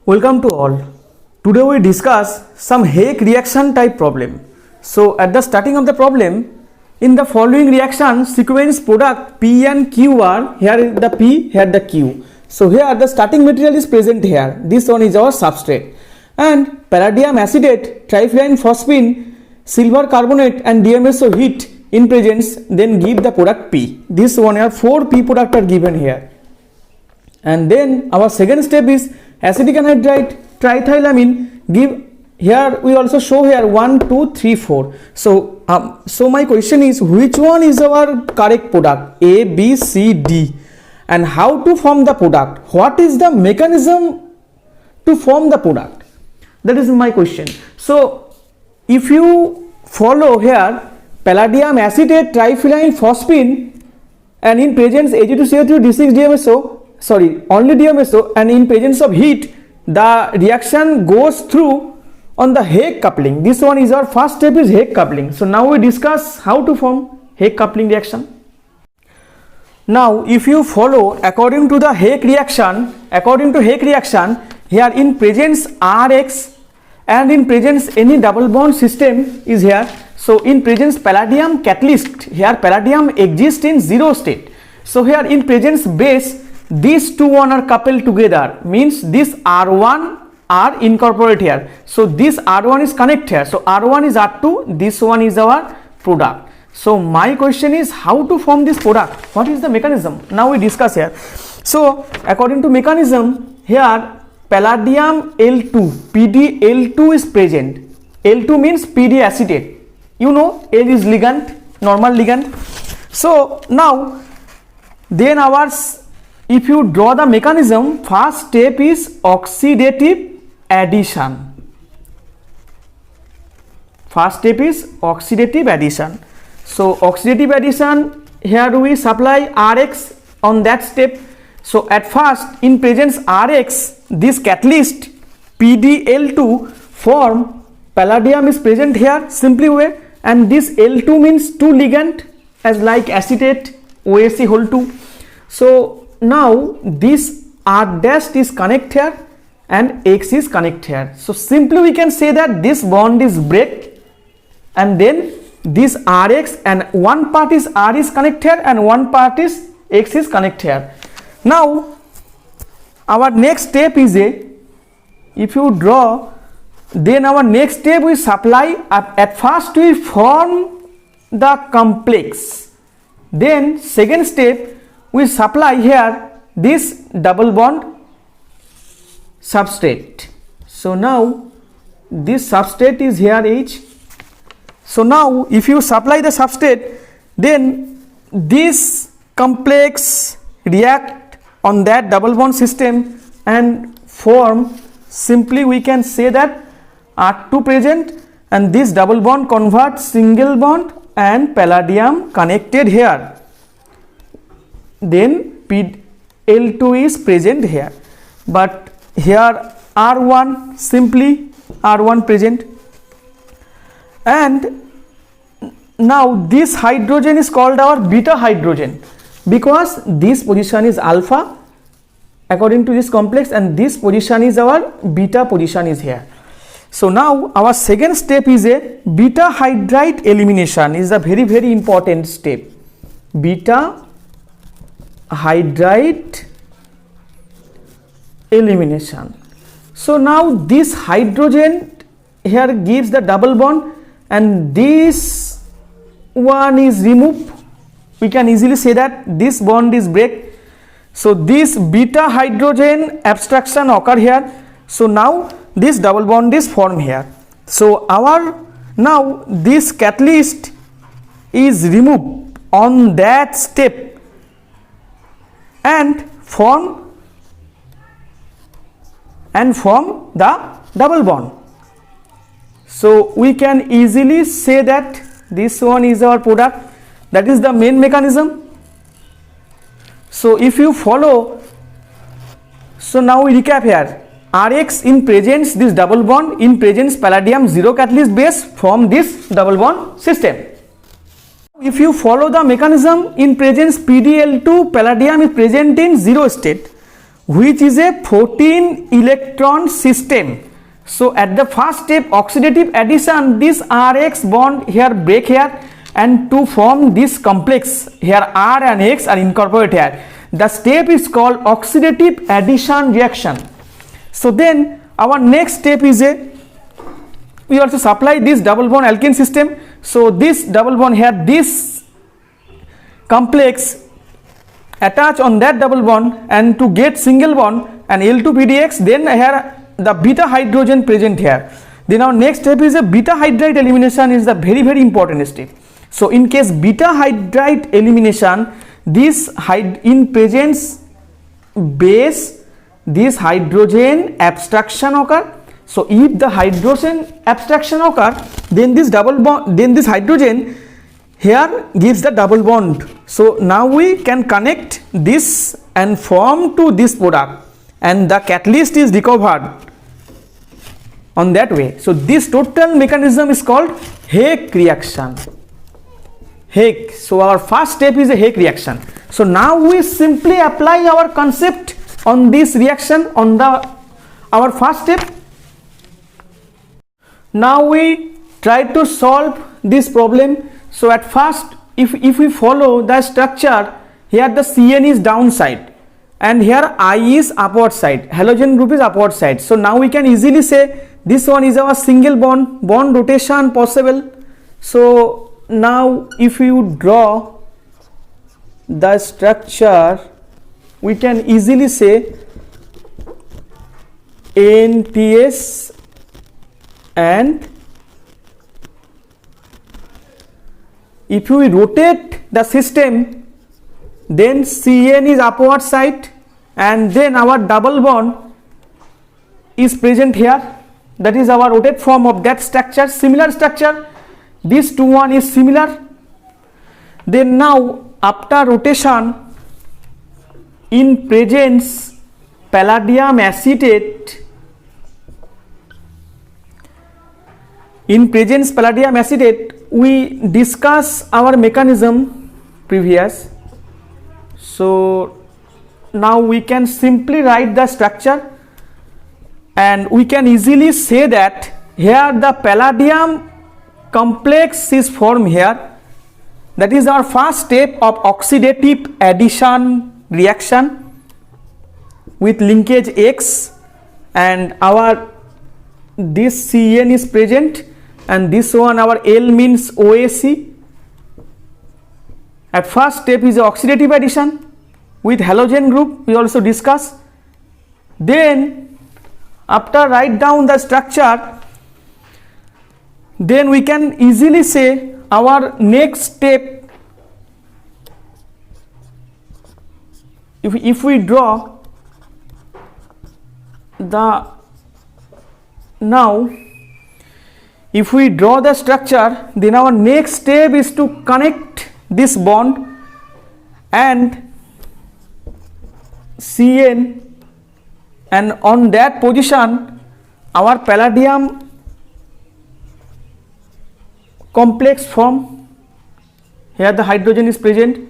Welcome to all. Today we discuss some Hague reaction type problem. So at the starting of the problem, in the following reaction sequence product P and Q are, here is the P, here the Q. So here the starting material is present here. This one is our substrate. And palladium acetate, trifluorine phosphine, silver carbonate and DMSO heat in presence, then give the product P. This one here 4 P product are given here. And then our second step is acetic anhydride triethylamine, give here we also show here 1 2 3 4. So my question is, which one is our correct product, A, B, C, D, and how to form the product, what is the mechanism to form the product? That is my question. So if you follow here palladium acetate trifluorine phosphine and in presence Ag2CO3 D6 DMSO, sorry, only DMSO, and in presence of heat the reaction goes through on the Hague coupling. This one is our first step, is Hague coupling. So now we discuss how to form Hague coupling reaction. Now if you follow according to the Hague reaction, here in presence Rx and in presence any double bond system is here. So in presence palladium catalyst, here palladium exists in 0 state. So here in presence base, these two one are coupled together, means this R1 are incorporate here. So this R1 is connect here. So R1 is R2, this one is our product. So my question is, how to form this product? What is the mechanism? Now we discuss here. So according to mechanism, here palladium L2, PdL2 is present. L2 means PD acetate. You know, L is ligand, normal ligand. So now then if you draw the mechanism, first step is oxidative addition. First step is oxidative addition. So oxidative addition, here we supply Rx on that step. So at first in presence Rx, this catalyst PdL2 form palladium is present here simply way, and this L2 means 2 ligand as like acetate OAC whole 2. So now this R dash is connect here and X is connect here. So simply we can say that this bond is break, and then this Rx and one part is R is connect here and one part is X is connect here. Now our next step is if you draw, then our next step we supply, at first we form the complex, then second step we supply here this double bond substrate. So now this substrate is here H. So now if you supply the substrate, then this complex react on that double bond system and form, simply we can say that R2 present, and this double bond converts single bond and palladium connected here. Then L2 is present here, but here R1, simply R1 present, and now this hydrogen is called our beta hydrogen because this position is alpha according to this complex, and this position is our beta position is here. So now our second step is a beta hydride elimination, is a very important step. Beta hydride elimination. So now this hydrogen here gives the double bond and this one is removed. We can easily say that this bond is break. So this beta hydrogen abstraction occur here. So now this double bond is formed here. So now this catalyst is removed on that step and form the double bond. So we can easily say that this one is our product. That is the main mechanism. So if you follow, so now we recap here. Rx in presence this double bond, in presence palladium 0 catalyst base from this double bond system. If you follow the mechanism, in presence PdL2 palladium is present in 0 state. which is a 14 electron system. So at the first step, oxidative addition, this RX bond here break here, and to form this complex here R and X are incorporated here. The step is called oxidative addition reaction. So then our next step is we also supply this double bond alkene system. So this double bond here, this complex attach on that double bond, and to get single bond and L2PDX, then here the beta hydrogen present here. Then our next step is a beta hydride elimination, is the very important step. So in case beta hydride elimination, this in presence base, this hydrogen abstraction occur. So if the hydrogen abstraction occur, then this double bond, then this hydrogen here gives the double bond. So now we can connect this and form to this product, and the catalyst is recovered on that way. So this total mechanism is called Heck reaction. Heck. So our first step is a Heck reaction. So now we simply apply our concept on this reaction on our first step. Now we try to solve this problem. So at first, if we follow the structure, here the CN is downside and here I is upward side, halogen group is upward side. So now we can easily say this one is our single bond rotation possible. So now if you draw the structure, we can easily say NTS and if we rotate the system, then CN is upward side and then our double bond is present here. That is our rotate form of that structure, similar structure. This two one is similar. Then now after rotation, in presence palladium acetate, we discuss our mechanism previous. So now we can simply write the structure, and we can easily say that here the palladium complex is formed here. That is our first step of oxidative addition reaction with linkage X, and our this CN is present, and this one our L means OAC. At first step is oxidative addition with halogen group, we also discuss. Then after write down the structure, then we can easily say our next step, if we draw the if we draw the structure, then our next step is to connect this bond and CN, and on that position our palladium complex form. Here the hydrogen is present,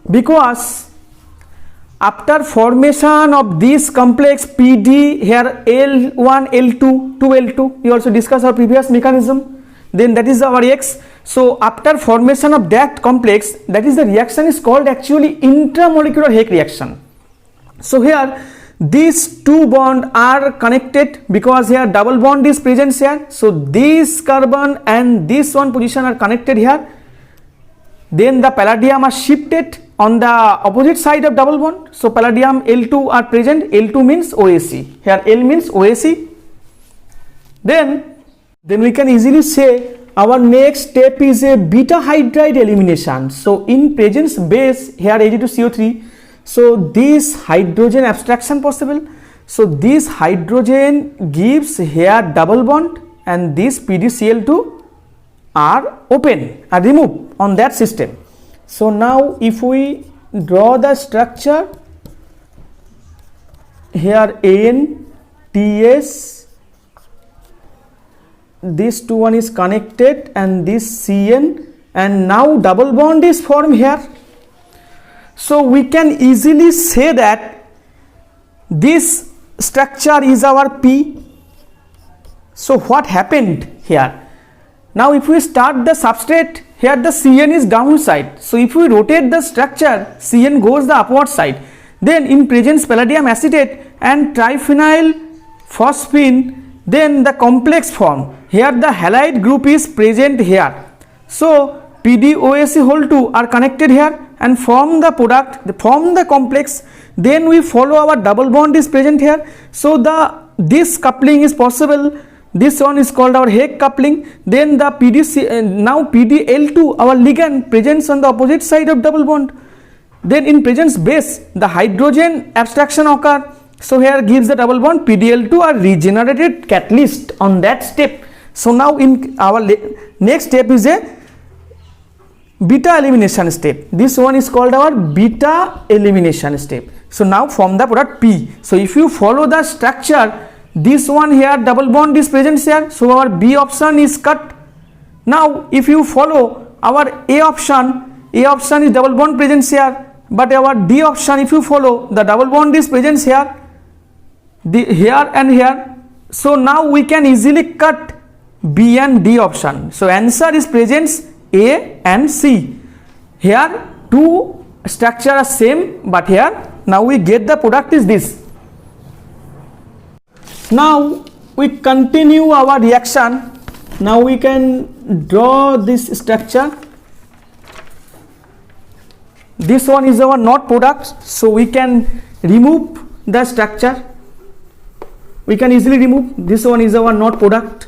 because after formation of this complex PD, here L1, L2, 2L2, we also discussed our previous mechanism, then that is our X. So after formation of that complex, that is the reaction is called actually intramolecular Heck reaction. So here these two bonds are connected because here double bond is present here. So this carbon and this one position are connected here. Then the palladium are shifted on the opposite side of double bond. So palladium L2 are present. L2 means OAC. Here L means OAC. Then we can easily say our next step is a beta hydride elimination. So in presence base here Ag2CO3. So this hydrogen abstraction possible. So this hydrogen gives here double bond, and this PDCl2 are open, are removed on that system. So now if we draw the structure, here N, TS, this two one is connected and this CN, and now double bond is formed here. So we can easily say that This structure is our P. So what happened here? Now if we start the substrate, here the Cn is downside. So if we rotate the structure, Cn goes the upward side. Then in presence palladium acetate and triphenyl phosphine, then the complex form. Here the halide group is present here. So PDOSE whole 2 are connected here and form the product, form the complex. Then we follow our double bond is present here. So this coupling is possible. This one is called our Hake coupling. Then the now PDL2, our ligand, presents on the opposite side of double bond. Then in presence base, the hydrogen abstraction occur. So here gives the double bond. PDL2 are regenerated catalyst on that step. So now in our next step is a beta elimination step. This one is called our beta elimination step. So now form the product P. So if you follow the structure, this one here double bond is present here. So our B option is cut. Now if you follow our A option is double bond present here. But our D option, if you follow, the double bond is present here, here and here. So now we can easily cut B and D option. So answer is presents A and C. Here two structure are same, but here now we get the product is this. Now we continue our reaction. Now we can draw this structure. This one is our not product, so we can remove the structure. We can easily remove. This one is our not product.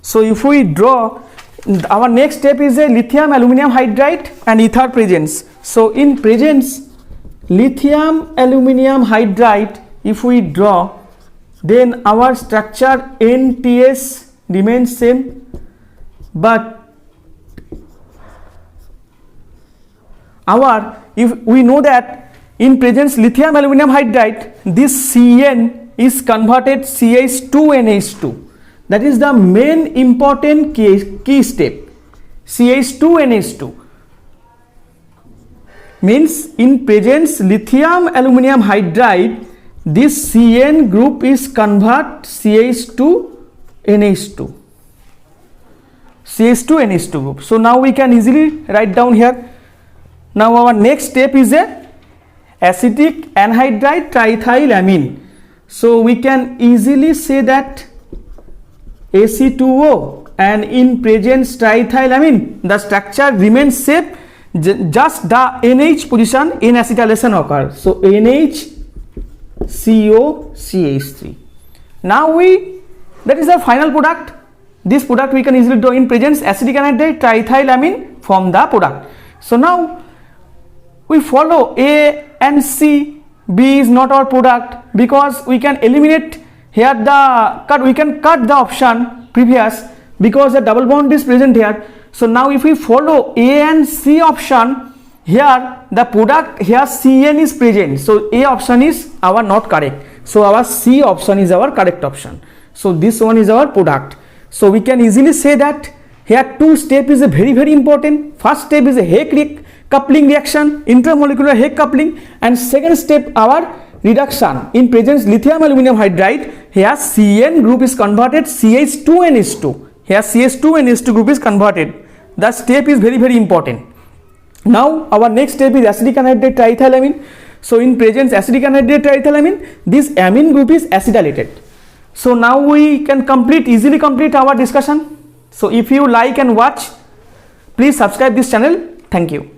So if we draw, our next step is a lithium aluminum hydride and ether presence. So in presence lithium aluminum hydride, if we draw, then our structure NTS remains same, but if we know that in presence lithium aluminum hydride, this Cn is converted CH2NH2. That is the main important key step. CH2NH2 means in presence lithium aluminum hydride, this Cn group is convert CH2NH2. CH2NH2 group. So now we can easily write down here. Now our next step is a acetic anhydride triethylamine. So we can easily say that AC2O, and in presence triethylamine, the structure remains same, just the NH position in acetylation occurs. So NHCOCH3. Now that is the final product. This product we can easily draw in presence acetic anhydride triethylamine from the product. So now we follow A and C. B is not our product because we can eliminate here we can cut the option previous because the double bond is present here. So now if we follow A and C option, here the product here Cn is present. So A option is our not correct. So our C option is our correct option. So this one is our product. So we can easily say that here two step is a very important. First step is a Hake coupling reaction, intermolecular Hake coupling, and second step our reduction in presence lithium aluminum hydride. Here Cn group is converted CH2NH2. Here CH2NH2 group is converted. The step is very important. Now our next step is acetic anhydride triethylamine. So in presence acetic anhydride triethylamine, this amine group is acetylated. So now we can easily complete our discussion. So if you like and watch, please subscribe this channel. Thank you.